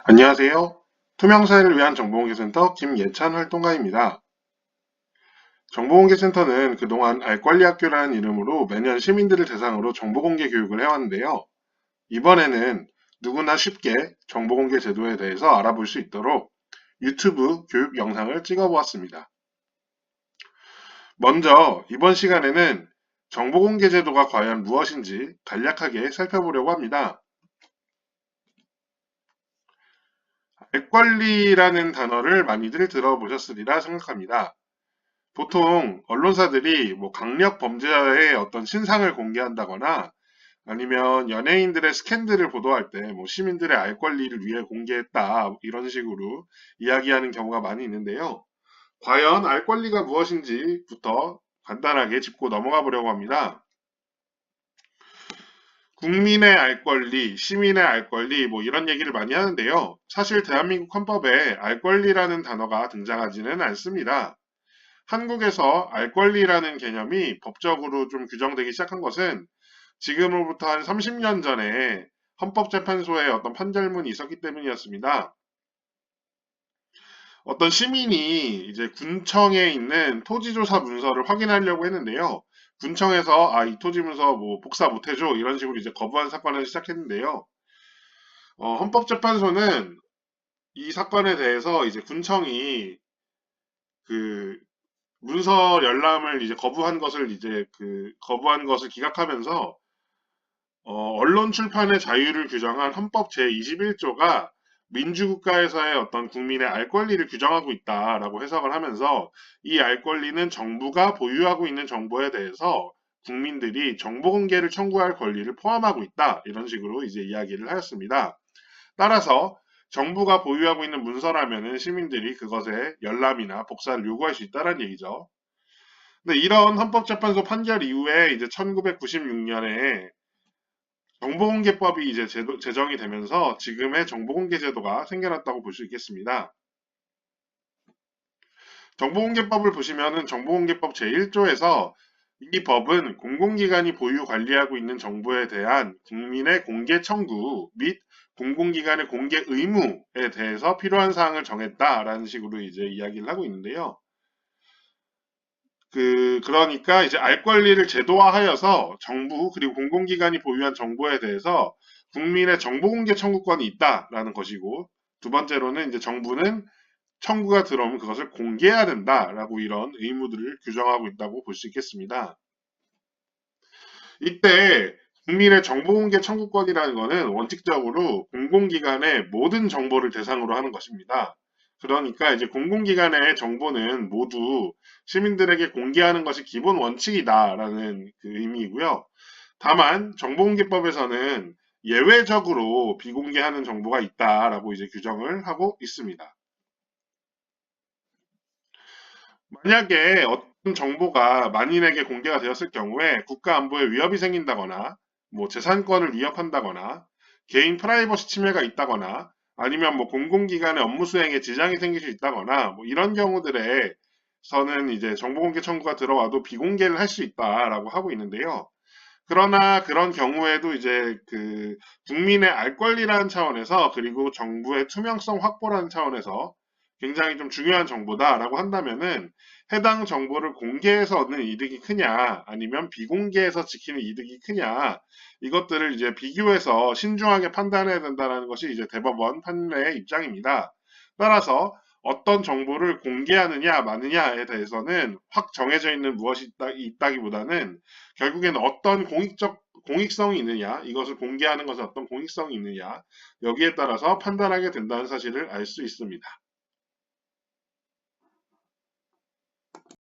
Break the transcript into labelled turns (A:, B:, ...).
A: 안녕하세요. 투명사회를 위한 정보공개센터 김예찬 활동가입니다. 정보공개센터는 그동안 알권리학교라는 이름으로 매년 시민들을 대상으로 정보공개 교육을 해왔는데요. 이번에는 누구나 쉽게 정보공개 제도에 대해서 알아볼 수 있도록 유튜브 교육 영상을 찍어보았습니다. 먼저 이번 시간에는 정보공개 제도가 과연 무엇인지 간략하게 살펴보려고 합니다. 알권리라는 단어를 많이들 들어보셨으리라 생각합니다. 보통 언론사들이 뭐 강력 범죄자의 어떤 신상을 공개한다거나 아니면 연예인들의 스캔들을 보도할 때 뭐 시민들의 알 권리를 위해 공개했다 이런 식으로 이야기하는 경우가 많이 있는데요. 과연 알 권리가 무엇인지부터 간단하게 짚고 넘어가 보려고 합니다. 국민의 알 권리, 시민의 알 권리 뭐 이런 얘기를 많이 하는데요. 사실 대한민국 헌법에 알 권리라는 단어가 등장하지는 않습니다. 한국에서 알 권리라는 개념이 법적으로 좀 규정되기 시작한 것은 지금으로부터 한 30년 전에 헌법재판소에 어떤 판결문이 있었기 때문이었습니다. 어떤 시민이 이제 군청에 있는 토지조사 문서를 확인하려고 했는데요. 군청에서 이 토지 문서 뭐 복사 못해줘 이런 식으로 이제 거부한 사건을 시작했는데요. 헌법재판소는 이 사건에 대해서 이제 군청이 그 문서 열람을 이제 거부한 것을 기각하면서 언론 출판의 자유를 규정한 헌법 제21조가 민주국가에서의 어떤 국민의 알 권리를 규정하고 있다라고 해석을 하면서 이 알 권리는 정부가 보유하고 있는 정보에 대해서 국민들이 정보 공개를 청구할 권리를 포함하고 있다. 이런 식으로 이제 이야기를 하였습니다. 따라서 정부가 보유하고 있는 문서라면은 시민들이 그것에 열람이나 복사를 요구할 수 있다는 얘기죠. 근데 이런 헌법재판소 판결 이후에 이제 1996년에 정보공개법이 이제 제정이 되면서 지금의 정보공개 제도가 생겨났다고 볼 수 있겠습니다. 정보공개법을 보시면은 정보공개법 제1조에서 이 법은 공공기관이 보유 관리하고 있는 정보에 대한 국민의 공개 청구 및 공공기관의 공개 의무에 대해서 필요한 사항을 정했다라는 식으로 이제 이야기를 하고 있는데요. 그러니까 이제 알 권리를 제도화하여서 정부 그리고 공공기관이 보유한 정보에 대해서 국민의 정보 공개 청구권이 있다라는 것이고 두 번째로는 이제 정부는 청구가 들어오면 그것을 공개해야 된다라고 이런 의무들을 규정하고 있다고 볼 수 있겠습니다. 이때 국민의 정보 공개 청구권이라는 것은 원칙적으로 공공기관의 모든 정보를 대상으로 하는 것입니다. 그러니까 이제 공공기관의 정보는 모두 시민들에게 공개하는 것이 기본 원칙이다라는 그 의미이고요. 다만 정보공개법에서는 예외적으로 비공개하는 정보가 있다라고 이제 규정을 하고 있습니다. 만약에 어떤 정보가 만인에게 공개가 되었을 경우에 국가 안보에 위협이 생긴다거나 뭐 재산권을 위협한다거나 개인 프라이버시 침해가 있다거나 아니면 뭐 공공기관의 업무 수행에 지장이 생길 수 있다거나 뭐 이런 경우들에서는 이제 정보공개 청구가 들어와도 비공개를 할 수 있다라고 하고 있는데요. 그러나 그런 경우에도 이제 국민의 알 권리라는 차원에서 그리고 정부의 투명성 확보라는 차원에서 굉장히 좀 중요한 정보다라고 한다면은 해당 정보를 공개해서 얻는 이득이 크냐 아니면 비공개해서 지키는 이득이 크냐 이것들을 이제 비교해서 신중하게 판단해야 된다는 것이 이제 대법원 판례의 입장입니다. 따라서 어떤 정보를 공개하느냐 마느냐에 대해서는 확 정해져 있는 무엇이 있다기보다는 결국에는 어떤 공익성이 있느냐, 이것을 공개하는 것에 어떤 공익성이 있느냐, 여기에 따라서 판단하게 된다는 사실을 알 수 있습니다.